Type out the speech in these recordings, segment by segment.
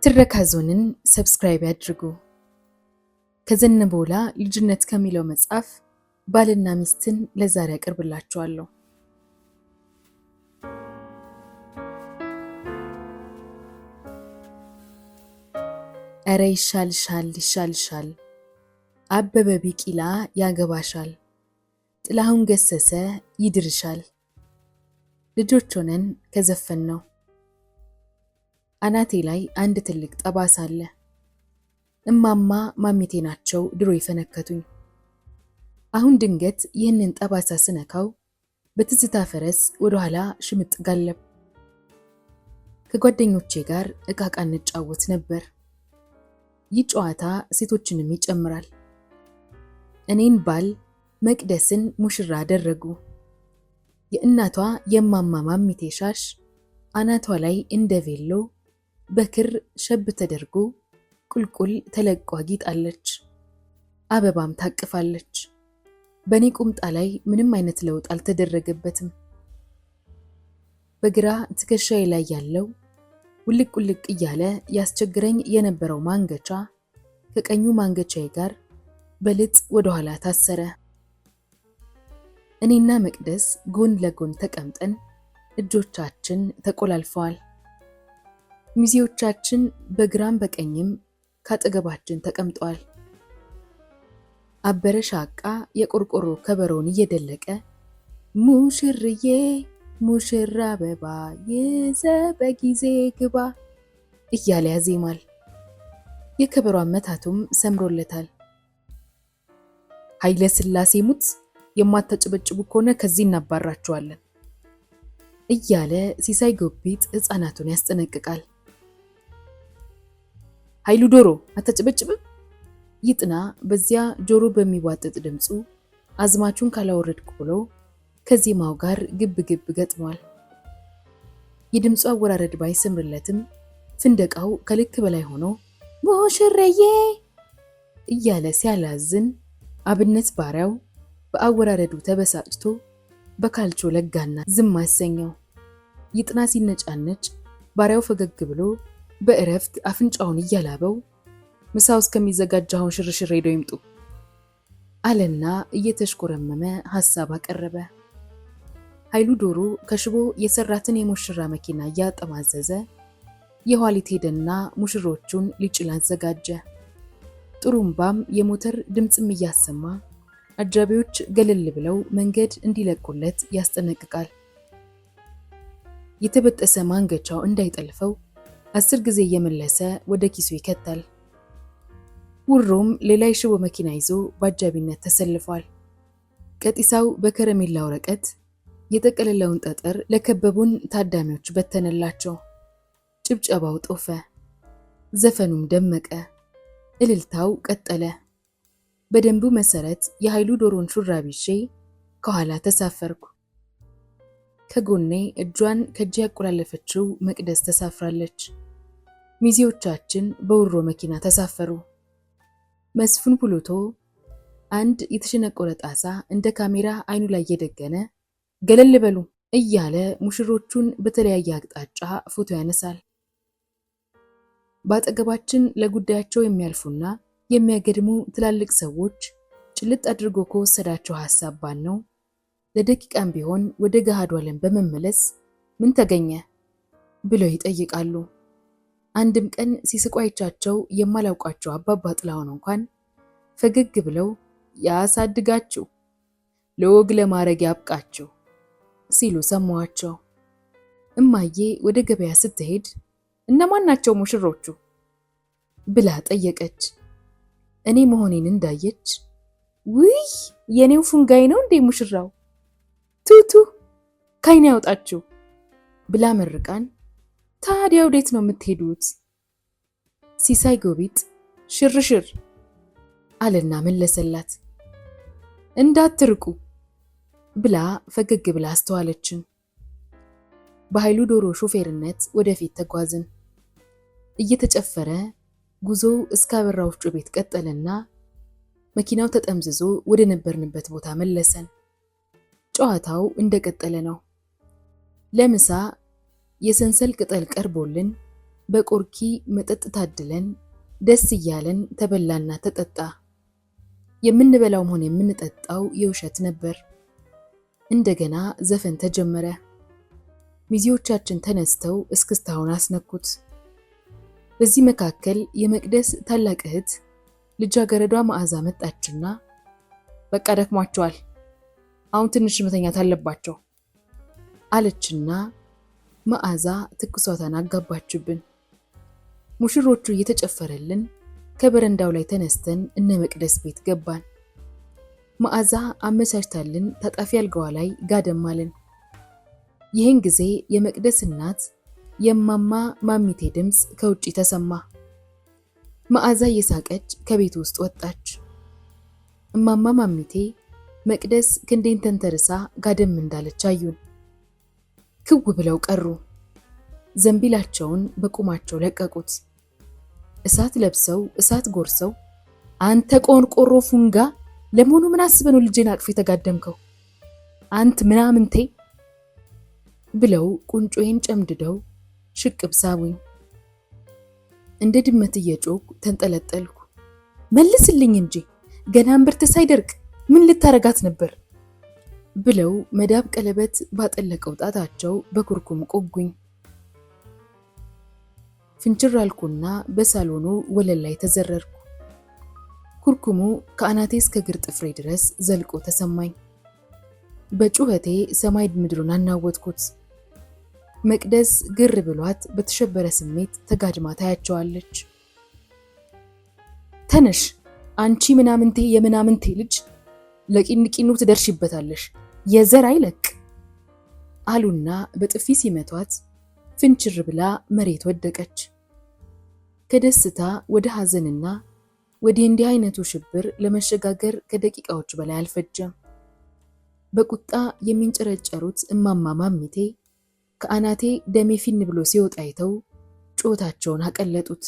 ትረካ ዞንን ሰብስክራይብ ያድርጉ። ከዘነበወላ ልጅነት ከሚለው መጽሐፍ ባልና ሚስትን ለዛሬ አቀርብላችኋለሁ። እረ ይሻልሻል ይሻልሻል፣ አበበ ቢቂላ ያገባሻል፣ ጥላሁን ገሰሰ ይድርሻል። ልጆች ሆነን ከዘፈን ነው። አናቴ ላይ አንድ ትልቅ ጠባሳ አለ። እማማ ማሚቴ ናቸው ድሮ ይፈነከቱኝ። አሁን ድንገት ይህንን ጠባሳ ስነካው በትዝታ ፈረስ ወደ ኋላ ሽምጥ ጋለብ። ከጓደኞቼ ጋር እቃቃ እንጫወት ነበር። ይህ ጨዋታ ሴቶችንም ይጨምራል። እኔን ባል መቅደስን ሙሽራ አደረጉ። የእናቷ የማማ ማሚቴ ሻሽ አናቷ ላይ እንደ ቬሎ በክር ሸብ ተደርጎ ቁልቁል ተለቋ ጊጣለች። አበባም ታቅፋለች። በኔ ቁምጣ ላይ ምንም አይነት ለውጥ አልተደረገበትም። በግራ ትከሻዬ ላይ ያለው ውልቅ ውልቅ እያለ ያስቸግረኝ የነበረው ማንገቻ ከቀኙ ማንገቻዬ ጋር በልጥ ወደ ኋላ ታሰረ። እኔና መቅደስ ጎን ለጎን ተቀምጠን እጆቻችን ተቆላልፈዋል። ሚዜዎቻችን በግራም በቀኝም ካጠገባችን ተቀምጠዋል። አበረ ሻቃ የቆርቆሮ ከበሮውን እየደለቀ ሙሽርዬ ሙሽራ አበባ ይዘ በጊዜ ግባ እያለ ያዜማል። የከበሮ አመታቱም ሰምሮለታል። ኃይለ ሥላሴ ሙት፣ የማታጨበጭቡ ከሆነ ከዚህ እናባራቸዋለን እያለ ሲሳይ ጎቢጥ ሕፃናቱን ያስጠነቅቃል። ኃይሉ ዶሮ አታጨበጭብም? ይጥና በዚያ ጆሮ በሚዋጥጥ ድምፁ አዝማቹን ካላወረድኩ ብሎ ከዜማው ጋር ግብ ግብ ገጥሟል። የድምፁ አወራረድ ባይሰምርለትም ፍንደቃው ከልክ በላይ ሆኖ ሙሽረዬ እያለ ሲያላዝን አብነት ባሪያው በአወራረዱ ተበሳጭቶ በካልቾ ለጋና ዝም አሰኘው። ይጥና ሲነጫነጭ ባሪያው ፈገግ ብሎ በእረፍት አፍንጫውን እያላበው ምሳው እስከሚዘጋጅ አሁን ሽርሽር ሄደው ይምጡ አለና እየተሽኮረመመ ሐሳብ አቀረበ። ኃይሉ ዶሮ ከሽቦ የሰራትን የሙሽራ መኪና እያጠማዘዘ የኋሊት ሄደና ሙሽሮቹን ሊጭን አዘጋጀ። ጥሩምባም የሞተር ድምፅም እያሰማ አጃቢዎች ገለል ብለው መንገድ እንዲለቁለት ያስጠነቅቃል። የተበጠሰ ማንገቻው እንዳይጠልፈው 10 ጊዜ እየመለሰ ወደ ኪሱ ይከታል። ውሮም ሌላ የሽቦ መኪና ይዞ በአጃቢነት ተሰልፏል። ቀጢሳው በከረሜላ ወረቀት የጠቀለለውን ጠጠር ለከበቡን ታዳሚዎች በተነላቸው። ጭብጨባው ጦፈ፣ ዘፈኑም ደመቀ፣ እልልታው ቀጠለ። በደንቡ መሰረት የኃይሉ ዶሮን ሹራብ ይዤ ከኋላ ተሳፈርኩ። ከጎኔ እጇን ከእጅ ያቆላለፈችው መቅደስ ተሳፍራለች። ሚዜዎቻችን በውሮ መኪና ተሳፈሩ። መስፍን ፑሎቶ አንድ የተሸነቆረ ጣሳ እንደ ካሜራ አይኑ ላይ እየደገነ ገለል በሉ እያለ ሙሽሮቹን በተለያየ አቅጣጫ ፎቶ ያነሳል። በአጠገባችን ለጉዳያቸው የሚያልፉና የሚያገድሙ ትላልቅ ሰዎች ጭልጥ አድርጎ ከወሰዳቸው ሐሳብ ባነው ለደቂቃም ቢሆን ወደ ገሃዱ ዓለም በመመለስ ምን ተገኘ ብለው ይጠይቃሉ። አንድም ቀን ሲስቁ አይቻቸው የማላውቃቸው አባባ ጥላሁን እንኳን ፈገግ ብለው ያሳድጋችሁ፣ ለወግ ለማረግ ያብቃችሁ ሲሉ ሰማዋቸው። እማዬ ወደ ገበያ ስትሄድ እነማን ናቸው ሙሽሮቹ ብላ ጠየቀች። እኔ መሆኔን እንዳየች ውይ የኔው ፉንጋይ ነው እንዴ ሙሽራው ቱቱ ካይና ያውጣችሁ ብላ መርቃን፣ ታዲያ ወዴት ነው የምትሄዱት? ሲሳይ ጎቢጥ ሽርሽር አለና መለሰላት። እንዳትርቁ ብላ ፈገግ ብላ አስተዋለችን። በኃይሉ ዶሮ ሾፌርነት ወደፊት ተጓዝን። እየተጨፈረ ጉዞው እስከ አበራ ወፍጮ ቤት ቀጠለና መኪናው ተጠምዝዞ ወደ ነበርንበት ቦታ መለሰን። ጨዋታው እንደቀጠለ ነው። ለምሳ የሰንሰል ቅጠል ቀርቦልን በቆርኪ መጠጥ ታድለን ደስ እያለን ተበላና ተጠጣ። የምንበላውም ሆነ የምንጠጣው የውሸት ነበር። እንደገና ዘፈን ተጀመረ። ሚዜዎቻችን ተነስተው እስክስታውን አስነኩት። በዚህ መካከል የመቅደስ ታላቅ እህት ልጃገረዷ መዓዛ መጣችና በቃ ደክሟቸዋል፣ አሁን ትንሽ መተኛት አለባቸው አለችና መዓዛ ትኩሳቷን አጋባችብን። ሙሽሮቹ እየተጨፈረልን ከበረንዳው ላይ ተነስተን እነ መቅደስ ቤት ገባን። መዓዛ አመቻችታልን ታጣፊ አልጋዋ ላይ ጋደም አልን። ይህን ጊዜ የመቅደስ እናት የማማ ማሚቴ ድምፅ ከውጪ ተሰማ። መዓዛ እየሳቀች ከቤት ውስጥ ወጣች። እማማ ማሚቴ መቅደስ ክንዴን ተንተርሳ ጋደም እንዳለች አዩን። ክው ብለው ቀሩ። ዘንቢላቸውን በቁማቸው ለቀቁት። እሳት ለብሰው እሳት ጎርሰው አንተ ቆንቆሮ ፉንጋ፣ ለመሆኑ ምን አስበህ ነው ልጄን አቅፍ የተጋደምከው? አንት ምናምንቴ ብለው ቁንጮዬን ጨምድደው ሽቅብ ሳቡኝ። እንደ ድመት እየጮኩ ተንጠለጠልኩ። መልስልኝ እንጂ ገና እምብርት ሳይደርቅ ምን ልታረጋት ነበር? ብለው መዳብ ቀለበት ባጠለቀው ጣታቸው በኩርኩም ቆጉኝ። ፍንጭር አልኩና በሳሎኑ ወለል ላይ ተዘረርኩ። ኩርኩሙ ከአናቴ እስከ እግር ጥፍሬ ድረስ ዘልቆ ተሰማኝ። በጩኸቴ ሰማይ ምድሩን አናወጥኩት። መቅደስ ግር ብሏት በተሸበረ ስሜት ተጋድማ ታያቸዋለች። ተነሽ አንቺ ምናምንቴ የምናምንቴ ልጅ፣ ለቂንቂኑ ትደርሽበታለሽ፣ የዘር አይለቅ አሉና በጥፊ ሲመቷት ፍንችር ብላ መሬት ወደቀች። ከደስታ ወደ ሐዘንና ወደ እንዲህ አይነቱ ሽብር ለመሸጋገር ከደቂቃዎች በላይ አልፈጀም። በቁጣ የሚንጨረጨሩት እማማ ማሚቴ ከአናቴ ደሜ ፊን ብሎ ሲወጣ አይተው ጮታቸውን አቀለጡት።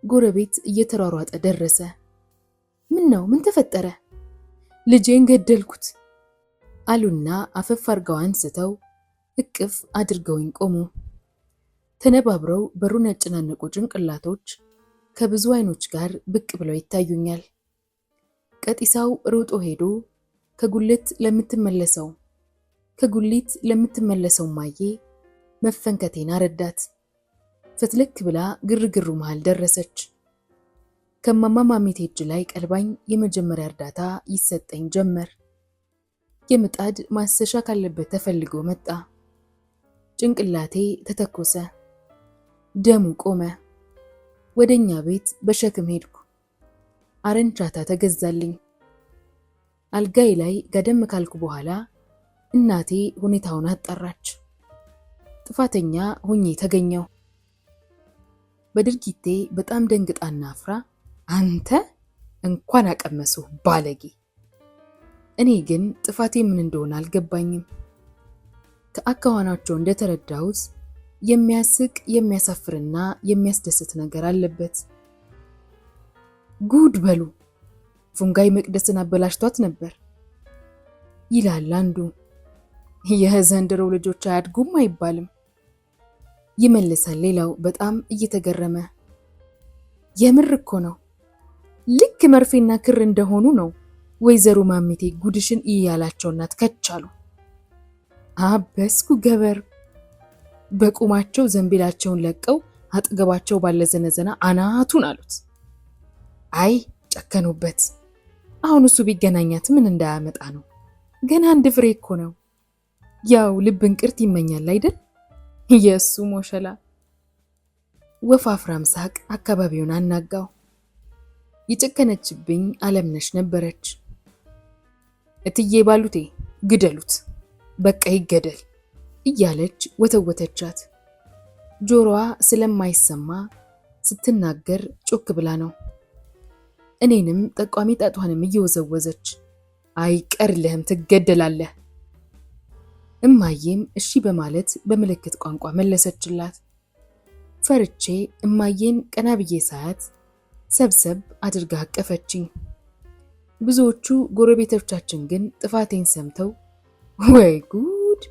ጎረቤት እየተሯሯጠ ደረሰ። ምን ነው? ምን ተፈጠረ? ልጄን ገደልኩት አሉና አፈፍ አርገው አንስተው እቅፍ አድርገውኝ ቆሙ። ተነባብረው በሩን ያጨናነቁ ጭንቅላቶች ከብዙ አይኖች ጋር ብቅ ብለው ይታዩኛል። ቀጢሳው ሮጦ ሄዶ ከጉሊት ለምትመለሰው ማዬ መፈንከቴን አረዳት። ፍትልክ ብላ ግርግሩ መሃል ደረሰች። ከማማ ማሚቴ እጅ ላይ ቀልባኝ የመጀመሪያ እርዳታ ይሰጠኝ ጀመር። የምጣድ ማሰሻ ካለበት ተፈልጎ መጣ። ጭንቅላቴ ተተኮሰ። ደሙ ቆመ። ወደኛ ቤት በሸክም ሄድኩ። አረንቻታ ተገዛልኝ። አልጋይ ላይ ገደም ካልኩ በኋላ እናቴ ሁኔታውን አጣራች። ጥፋተኛ ሆኜ ተገኘው። በድርጊቴ በጣም ደንግጣና አፍራ አንተ እንኳን አቀመሱ ባለጌ። እኔ ግን ጥፋቴ ምን እንደሆነ አልገባኝም። ከአካዋናቸው እንደተረዳሁት የሚያስቅ የሚያሳፍርና የሚያስደስት ነገር አለበት። ጉድ በሉ ፉንጋይ መቅደስን አበላሽቷት ነበር ይላል አንዱ። የዘንድሮው ልጆች አያድጉም አይባልም ይመልሳል ሌላው በጣም እየተገረመ። የምር እኮ ነው፣ ልክ መርፌና ክር እንደሆኑ ነው ወይዘሮ ማሚቴ ጉድሽን እያላቸው እናት ከቻሉ። አበስኩ ገበር። በቁማቸው ዘንቢላቸውን ለቀው አጠገባቸው ባለ ዘነዘና አናቱን አሉት። አይ ጨከኑበት። አሁን እሱ ቢገናኛት ምን እንዳያመጣ ነው? ገና አንድ ፍሬ እኮ ነው። ያው ልብ እንቅርት ይመኛል አይደል? የእሱ ሞሸላ። ወፋፍራም ሳቅ አካባቢውን አናጋው። የጨከነችብኝ አለምነሽ ነበረች። እትዬ ባሉቴ ግደሉት፣ በቃ ይገደል እያለች ወተወተቻት። ጆሮዋ ስለማይሰማ ስትናገር ጮክ ብላ ነው። እኔንም ጠቋሚ ጣቷንም እየወዘወዘች አይቀርልህም ትገደላለህ። እማዬም እሺ በማለት በምልክት ቋንቋ መለሰችላት። ፈርቼ እማዬን ቀና ብዬ ሳያት ሰብሰብ አድርጋ አቀፈችኝ። ብዙዎቹ ጎረቤቶቻችን ግን ጥፋቴን ሰምተው ወይ ጉድ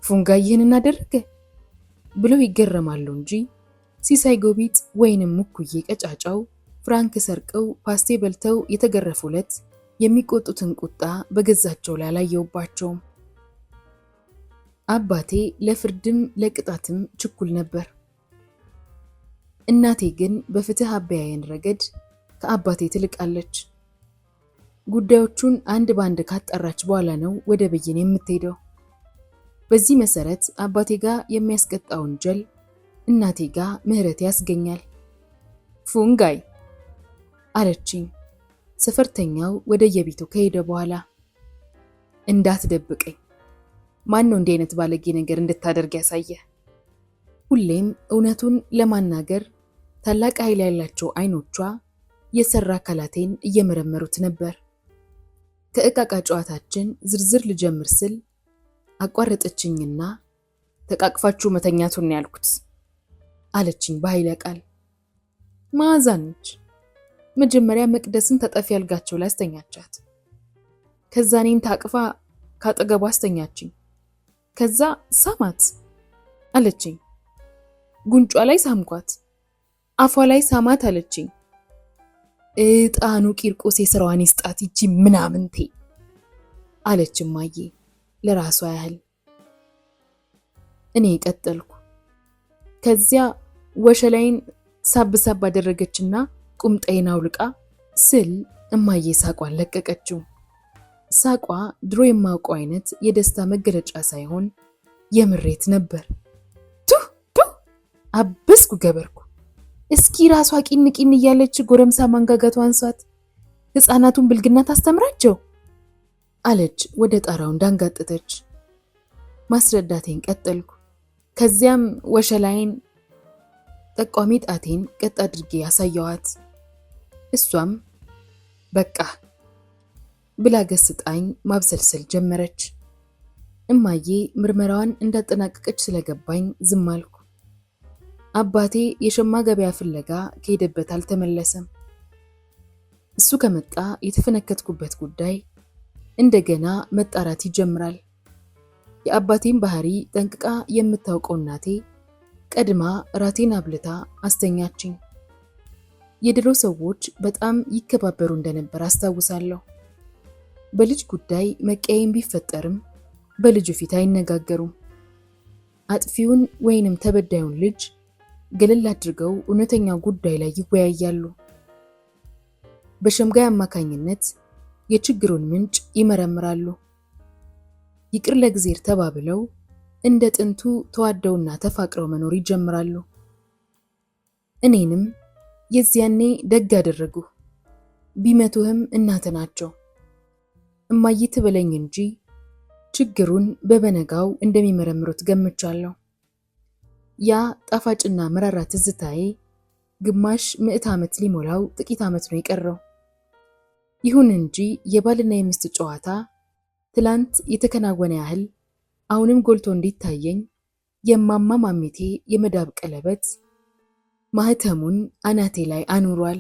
ፉንጋ ይህን እናደረገ ብለው ይገረማሉ እንጂ ሲሳይ ጎቢጥ ወይንም ሙኩዬ ቀጫጫው ፍራንክ ሰርቀው ፓስቴ በልተው የተገረፉለት የሚቆጡትን ቁጣ በገዛቸው ላይ አላየውባቸውም። አባቴ ለፍርድም ለቅጣትም ችኩል ነበር። እናቴ ግን በፍትህ አበያየን ረገድ ከአባቴ ትልቃለች። ጉዳዮቹን አንድ ባንድ ካጣራች በኋላ ነው ወደ ብይን የምትሄደው። በዚህ መሰረት አባቴ ጋር የሚያስቀጣ ወንጀል እናቴ ጋር ምህረት ያስገኛል። ፉንጋይ አለችኝ ሰፈርተኛው ወደ የቤቱ ከሄደ በኋላ። እንዳትደብቀኝ። ማን ነው እንዲህ አይነት ባለጌ ነገር እንድታደርግ ያሳየ? ሁሌም እውነቱን ለማናገር ታላቅ ኃይል ያላቸው አይኖቿ የሰራ አካላቴን እየመረመሩት ነበር። ከእቃቃ ጨዋታችን ዝርዝር ልጀምር ስል አቋረጠችኝና ተቃቅፋችሁ መተኛቱን ያልኩት አለችኝ በኃይለ ቃል። መዓዛ ነች። መጀመሪያ መቅደስን ተጠፊ ያልጋቸው ላይ አስተኛቻት። ከዛ እኔን ታቅፋ ካጠገቧ አስተኛችኝ። ከዛ ሳማት አለችኝ። ጉንጯ ላይ ሳምኳት፣ አፏ ላይ ሳማት አለችኝ። እጣኑ ቂርቆስ የስራዋን ይስጣት ይቺ ምናምንቴ አለች እማዬ ለራሷ ያህል። እኔ ቀጠልኩ። ከዚያ ወሸላይን ሳብ አደረገችና ቁምጣዬን አውልቃ ስል እማዬ ሳቋን ለቀቀችው። ሳቋ ድሮ የማውቀው አይነት የደስታ መገለጫ ሳይሆን የምሬት ነበር። አበስኩ ገበርኩ። እስኪ ራሷ ቂን እያለች ጎረምሳ ማንጋጋቷ አንሷት ህፃናቱን ብልግና ታስተምራቸው አለች ወደ ጣራው እንዳንጋጠተች። ማስረዳቴን ቀጠልኩ። ከዚያም ወሸላይን ጠቋሚ ጣቴን ቀጥ አድርጌ ያሳየዋት። እሷም በቃ ብላ ገስጣኝ ማብሰልሰል ጀመረች። እማዬ ምርመራዋን እንዳጠናቀቀች ስለገባኝ ዝም አልኩ። አባቴ የሸማ ገበያ ፍለጋ ከሄደበት አልተመለሰም። እሱ ከመጣ የተፈነከትኩበት ጉዳይ እንደገና መጣራት ይጀምራል። የአባቴን ባህሪ ጠንቅቃ የምታውቀው እናቴ ቀድማ ራቴን አብልታ አስተኛችኝ። የድሮ ሰዎች በጣም ይከባበሩ እንደነበር አስታውሳለሁ። በልጅ ጉዳይ መቀየም ቢፈጠርም በልጁ ፊት አይነጋገሩም። አጥፊውን ወይንም ተበዳዩን ልጅ ገለል አድርገው እውነተኛ ጉዳይ ላይ ይወያያሉ። በሸምጋይ አማካኝነት የችግሩን ምንጭ ይመረምራሉ። ይቅር ለእግዚአብሔር ተባብለው እንደ ጥንቱ ተዋደውና ተፋቅረው መኖር ይጀምራሉ። እኔንም የዚያኔ ደግ አደረጉ። ቢመቱህም እናት ናቸው። እማዬ ትበለኝ እንጂ ችግሩን በበነጋው እንደሚመረምሩት ገምቻለሁ። ያ ጣፋጭና መራራ ትዝታዬ ግማሽ ምዕት ዓመት ሊሞላው ጥቂት ዓመት ነው የቀረው። ይሁን እንጂ የባልና የሚስት ጨዋታ ትላንት የተከናወነ ያህል አሁንም ጎልቶ እንዲታየኝ የማማ ማሚቴ የመዳብ ቀለበት ማህተሙን አናቴ ላይ አኑሯል።